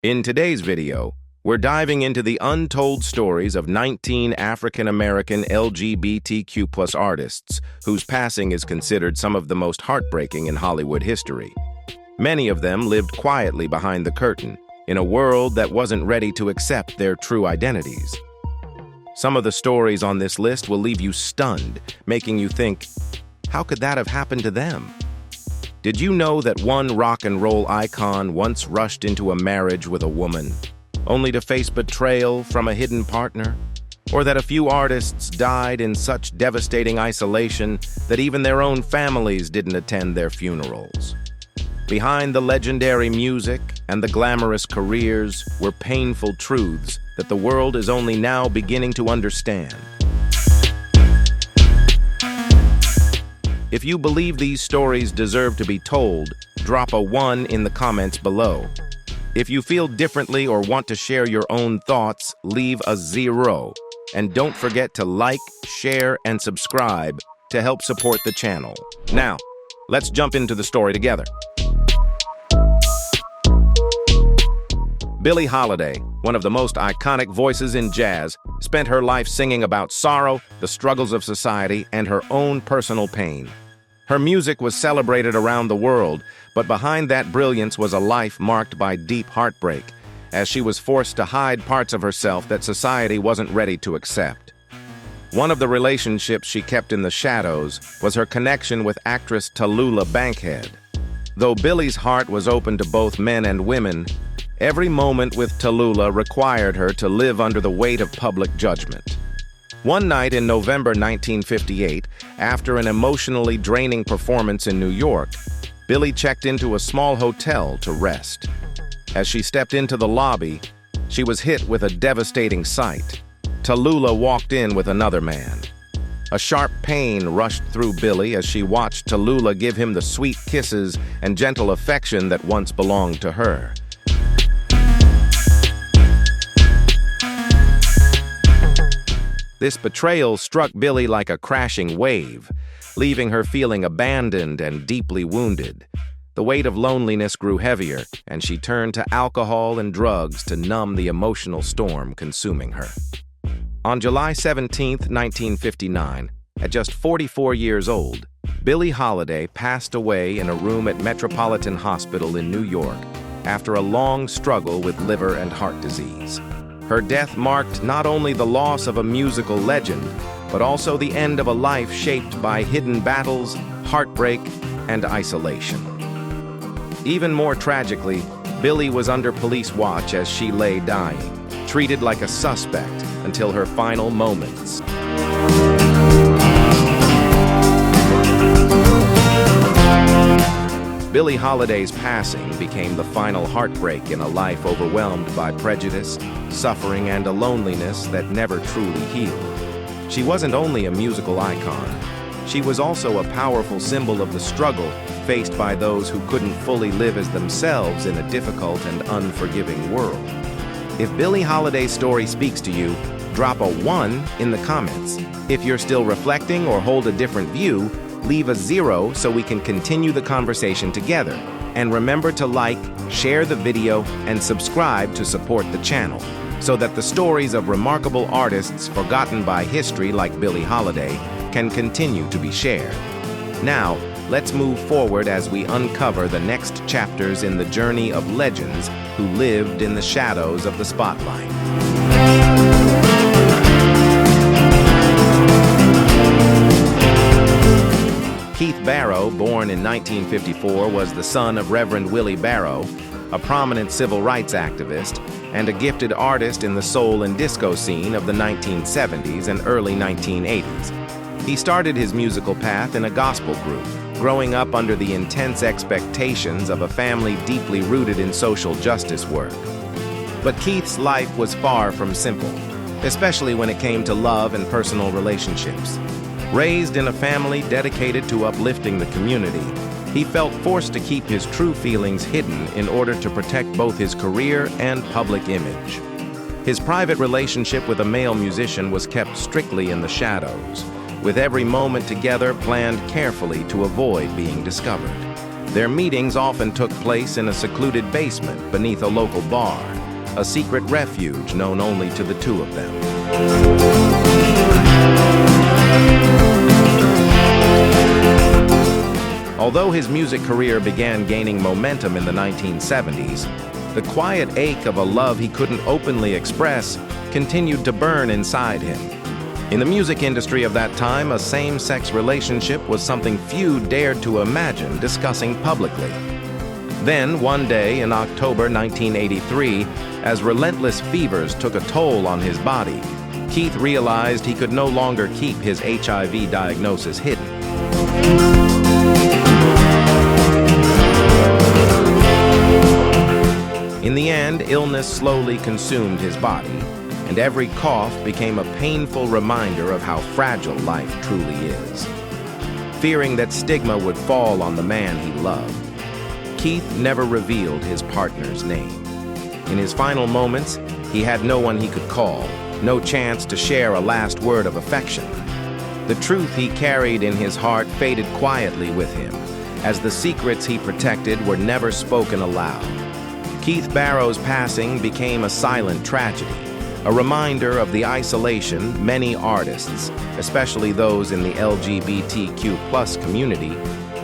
In today's video, we're diving into the untold stories of 19 African-American LGBTQ+ artists whose passing is considered some of the most heartbreaking in Hollywood history. Many of them lived quietly behind the curtain, in a world that wasn't ready to accept their true identities. Some of the stories on this list will leave you stunned, making you think, how could that have happened to them? Did you know that one rock and roll icon once rushed into a marriage with a woman, only to face betrayal from a hidden partner? Or that a few artists died in such devastating isolation that even their own families didn't attend their funerals? Behind the legendary music and the glamorous careers were painful truths that the world is only now beginning to understand. If you believe these stories deserve to be told, drop a 1 in the comments below. If you feel differently or want to share your own thoughts, leave a 0. And don't forget to like, share, and subscribe to help support the channel. Now, let's jump into the story together. Billie Holiday, one of the most iconic voices in jazz, spent her life singing about sorrow, the struggles of society, and her own personal pain. Her music was celebrated around the world, but behind that brilliance was a life marked by deep heartbreak, as she was forced to hide parts of herself that society wasn't ready to accept. One of the relationships she kept in the shadows was her connection with actress Tallulah Bankhead. Though Billie's heart was open to both men and women, every moment with Tallulah required her to live under the weight of public judgment. One night in November 1958, after an emotionally draining performance in New York, Billie checked into a small hotel to rest. As she stepped into the lobby, she was hit with a devastating sight. Tallulah walked in with another man. A sharp pain rushed through Billie as she watched Tallulah give him the sweet kisses and gentle affection that once belonged to her. This betrayal struck Billie like a crashing wave, leaving her feeling abandoned and deeply wounded. The weight of loneliness grew heavier, and she turned to alcohol and drugs to numb the emotional storm consuming her. On July 17, 1959, at just 44 years old, Billie Holiday passed away in a room at Metropolitan Hospital in New York after a long struggle with liver and heart disease. Her death marked not only the loss of a musical legend, but also the end of a life shaped by hidden battles, heartbreak, and isolation. Even more tragically, Billie was under police watch as she lay dying, treated like a suspect until her final moments. Billie Holiday's passing became the final heartbreak in a life overwhelmed by prejudice, suffering, and a loneliness that never truly healed. She wasn't only a musical icon. She was also a powerful symbol of the struggle faced by those who couldn't fully live as themselves in a difficult and unforgiving world. If Billie Holiday's story speaks to you, drop a 1 in the comments. If you're still reflecting or hold a different view, leave a 0 so we can continue the conversation together. And remember to like, share the video, and subscribe to support the channel, so that the stories of remarkable artists forgotten by history like Billie Holiday can continue to be shared. Now, let's move forward as we uncover the next chapters in the journey of legends who lived in the shadows of the spotlight. Keith Barrow, born in 1954, was the son of Reverend Willie Barrow, a prominent civil rights activist, and a gifted artist in the soul and disco scene of the 1970s and early 1980s. He started his musical path in a gospel group, growing up under the intense expectations of a family deeply rooted in social justice work. But Keith's life was far from simple, especially when it came to love and personal relationships. Raised in a family dedicated to uplifting the community, he felt forced to keep his true feelings hidden in order to protect both his career and public image. His private relationship with a male musician was kept strictly in the shadows, with every moment together planned carefully to avoid being discovered. Their meetings often took place in a secluded basement beneath a local bar, a secret refuge known only to the two of them. Although his music career began gaining momentum in the 1970s, the quiet ache of a love he couldn't openly express continued to burn inside him. In the music industry of that time, a same-sex relationship was something few dared to imagine discussing publicly. Then, one day in October 1983, as relentless fevers took a toll on his body, Keith realized he could no longer keep his HIV diagnosis hidden. In the end, illness slowly consumed his body, and every cough became a painful reminder of how fragile life truly is. Fearing that stigma would fall on the man he loved, Keith never revealed his partner's name. In his final moments, he had no one he could call, no chance to share a last word of affection. The truth he carried in his heart faded quietly with him, as the secrets he protected were never spoken aloud. Keith Barrow's passing became a silent tragedy, a reminder of the isolation many artists, especially those in the LGBTQ+ community,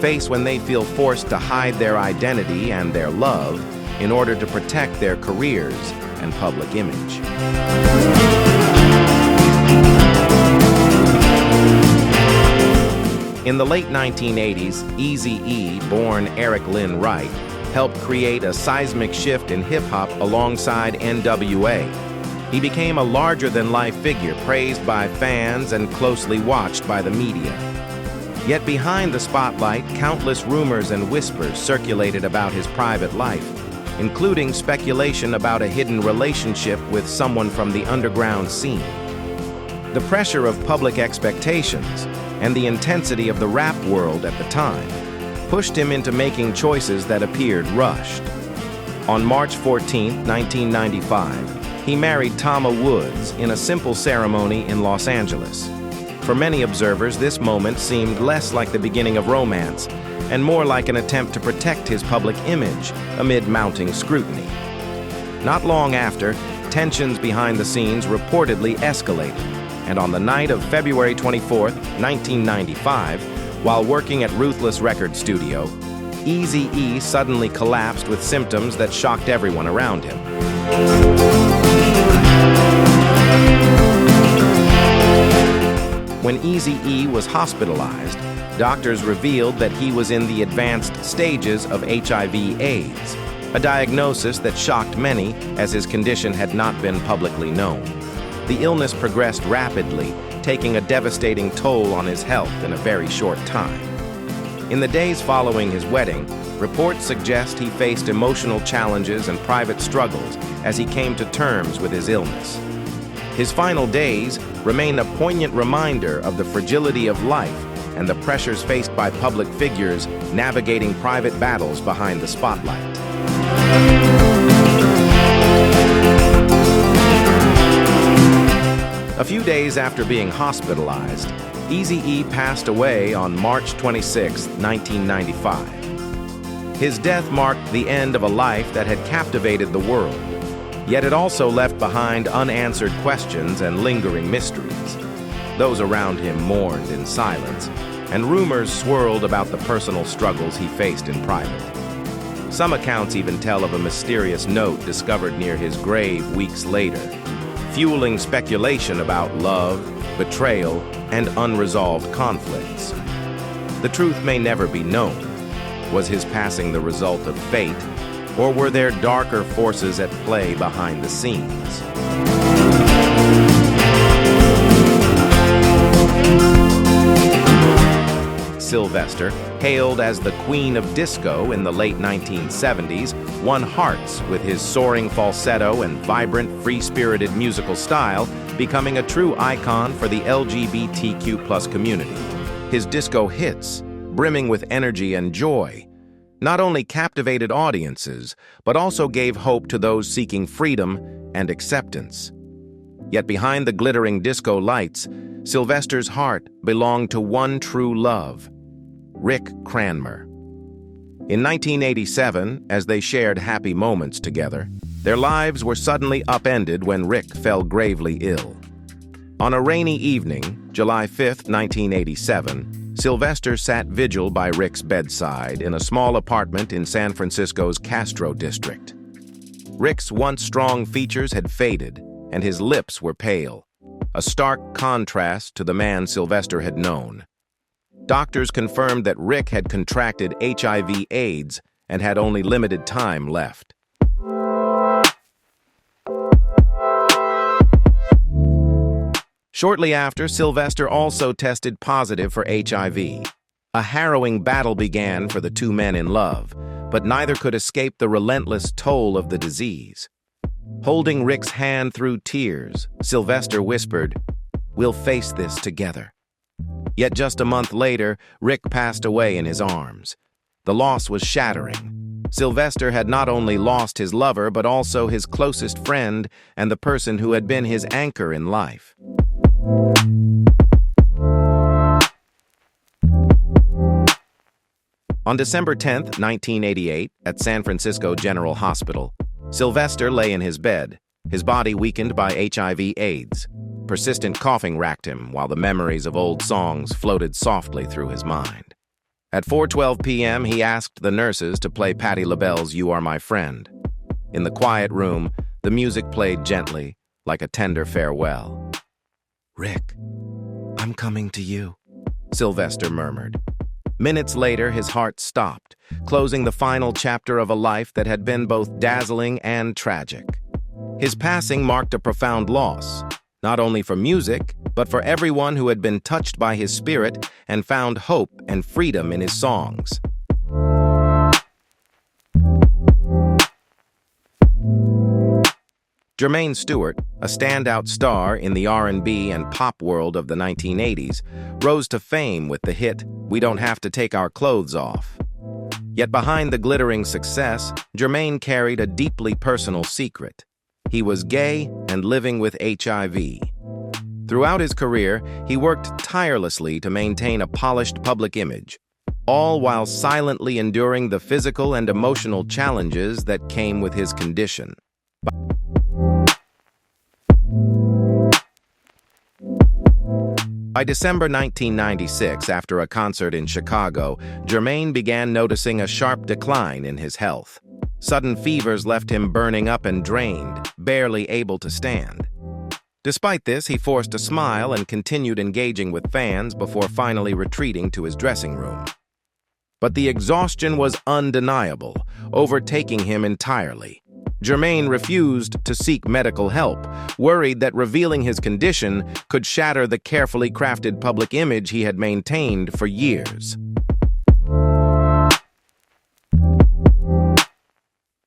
face when they feel forced to hide their identity and their love in order to protect their careers and public image. In the late 1980s, Eazy-E, born Eric Lynn Wright, helped create a seismic shift in hip-hop alongside NWA. He became a larger-than-life figure praised by fans and closely watched by the media. Yet behind the spotlight, countless rumors and whispers circulated about his private life, including speculation about a hidden relationship with someone from the underground scene. The pressure of public expectations and the intensity of the rap world at the time pushed him into making choices that appeared rushed. On March 14, 1995, he married Tama Woods in a simple ceremony in Los Angeles. For many observers, this moment seemed less like the beginning of romance and more like an attempt to protect his public image amid mounting scrutiny. Not long after, tensions behind the scenes reportedly escalated, and on the night of February 24, 1995, while working at Ruthless Record Studio, Eazy-E suddenly collapsed with symptoms that shocked everyone around him. When Eazy-E was hospitalized, doctors revealed that he was in the advanced stages of HIV/AIDS, a diagnosis that shocked many as his condition had not been publicly known. The illness progressed rapidly, taking a devastating toll on his health in a very short time. In the days following his wedding, reports suggest he faced emotional challenges and private struggles as he came to terms with his illness. His final days remain a poignant reminder of the fragility of life and the pressures faced by public figures navigating private battles behind the spotlight. A few days after being hospitalized, Eazy-E passed away on March 26, 1995. His death marked the end of a life that had captivated the world, yet it also left behind unanswered questions and lingering mysteries. Those around him mourned in silence, and rumors swirled about the personal struggles he faced in private. Some accounts even tell of a mysterious note discovered near his grave weeks later, fueling speculation about love, betrayal, and unresolved conflicts. The truth may never be known. Was his passing the result of fate, or were there darker forces at play behind the scenes? Sylvester, hailed as the Queen of Disco in the late 1970s, won hearts with his soaring falsetto and vibrant, free-spirited musical style, becoming a true icon for the LGBTQ+ community. His disco hits, brimming with energy and joy, not only captivated audiences, but also gave hope to those seeking freedom and acceptance. Yet behind the glittering disco lights, Sylvester's heart belonged to one true love, Rick Cranmer. In 1987, as they shared happy moments together, their lives were suddenly upended when Rick fell gravely ill. On a rainy evening, July 5, 1987, Sylvester sat vigil by Rick's bedside in a small apartment in San Francisco's Castro district. Rick's once strong features had faded, and his lips were pale, a stark contrast to the man Sylvester had known. Doctors confirmed that Rick had contracted HIV/AIDS and had only limited time left. Shortly after, Sylvester also tested positive for HIV. A harrowing battle began for the two men in love, but neither could escape the relentless toll of the disease. Holding Rick's hand through tears, Sylvester whispered, "We'll face this together." Yet just a month later, Rick passed away in his arms. The loss was shattering. Sylvester had not only lost his lover, but also his closest friend and the person who had been his anchor in life. On December 10, 1988, at San Francisco General Hospital, Sylvester lay in his bed, his body weakened by HIV/AIDS. Persistent coughing racked him, while the memories of old songs floated softly through his mind. At 4:12 p.m., he asked the nurses to play Patti LaBelle's "You Are My Friend." In the quiet room, the music played gently, like a tender farewell. "Rick, I'm coming to you," Sylvester murmured. Minutes later, his heart stopped, closing the final chapter of a life that had been both dazzling and tragic. His passing marked a profound loss, not only for music, but for everyone who had been touched by his spirit and found hope and freedom in his songs. Jermaine Stewart, a standout star in the R&B and pop world of the 1980s, rose to fame with the hit "We Don't Have to Take Our Clothes Off." Yet behind the glittering success, Jermaine carried a deeply personal secret. He was gay and living with HIV. Throughout his career, he worked tirelessly to maintain a polished public image, all while silently enduring the physical and emotional challenges that came with his condition. By December 1996, after a concert in Chicago, Jermaine began noticing a sharp decline in his health. Sudden fevers left him burning up and drained, barely able to stand. Despite this, he forced a smile and continued engaging with fans before finally retreating to his dressing room. But the exhaustion was undeniable, overtaking him entirely. Jermaine refused to seek medical help, worried that revealing his condition could shatter the carefully crafted public image he had maintained for years.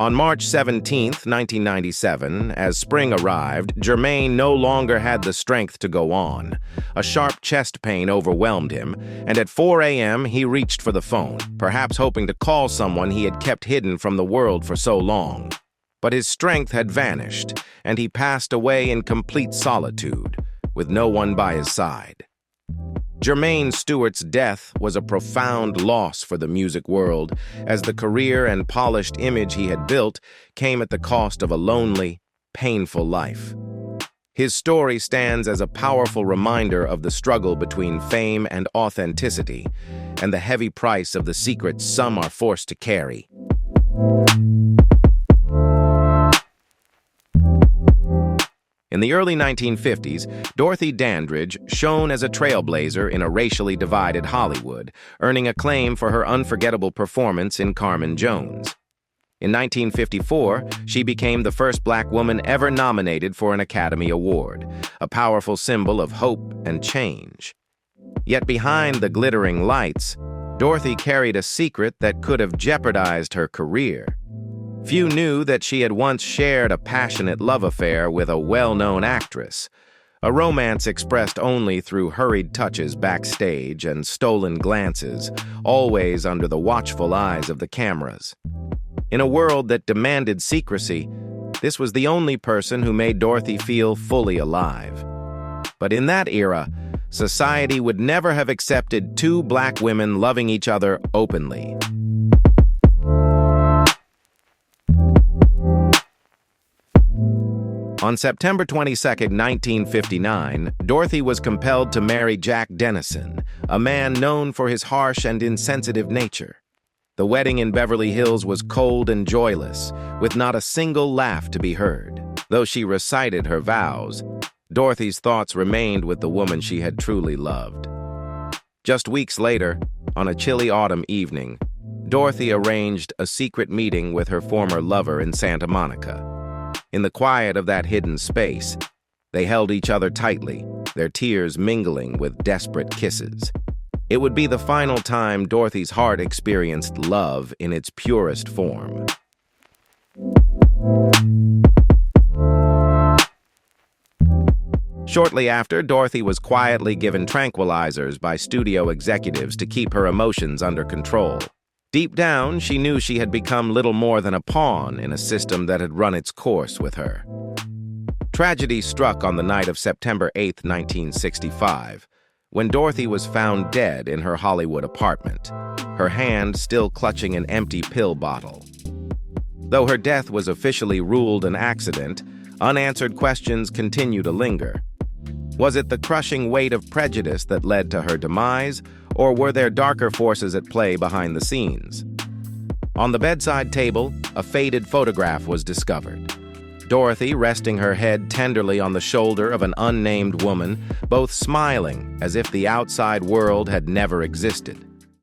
On March 17, 1997, as spring arrived, Jermaine no longer had the strength to go on. A sharp chest pain overwhelmed him, and at 4 a.m. he reached for the phone, perhaps hoping to call someone he had kept hidden from the world for so long. But his strength had vanished, and he passed away in complete solitude, with no one by his side. Jermaine Stewart's death was a profound loss for the music world, as the career and polished image he had built came at the cost of a lonely, painful life. His story stands as a powerful reminder of the struggle between fame and authenticity, and the heavy price of the secrets some are forced to carry. In the early 1950s, Dorothy Dandridge shone as a trailblazer in a racially divided Hollywood, earning acclaim for her unforgettable performance in Carmen Jones. In 1954, she became the first Black woman ever nominated for an Academy Award, a powerful symbol of hope and change. Yet behind the glittering lights, Dorothy carried a secret that could have jeopardized her career. Few knew that she had once shared a passionate love affair with a well-known actress, a romance expressed only through hurried touches backstage and stolen glances, always under the watchful eyes of the cameras. In a world that demanded secrecy, this was the only person who made Dorothy feel fully alive. But in that era, society would never have accepted two Black women loving each other openly. On September 22, 1959, Dorothy was compelled to marry Jack Dennison, a man known for his harsh and insensitive nature. The wedding in Beverly Hills was cold and joyless, with not a single laugh to be heard. Though she recited her vows, Dorothy's thoughts remained with the woman she had truly loved. Just weeks later, on a chilly autumn evening, Dorothy arranged a secret meeting with her former lover in Santa Monica. In the quiet of that hidden space, they held each other tightly, their tears mingling with desperate kisses. It would be the final time Dorothy's heart experienced love in its purest form. Shortly after, Dorothy was quietly given tranquilizers by studio executives to keep her emotions under control. Deep down, she knew she had become little more than a pawn in a system that had run its course with her. Tragedy struck on the night of September 8, 1965, when Dorothy was found dead in her Hollywood apartment, her hand still clutching an empty pill bottle. Though her death was officially ruled an accident, unanswered questions continue to linger. Was it the crushing weight of prejudice that led to her demise, or were there darker forces at play behind the scenes? On the bedside table, a faded photograph was discovered. Dorothy resting her head tenderly on the shoulder of an unnamed woman, both smiling as if the outside world had never existed.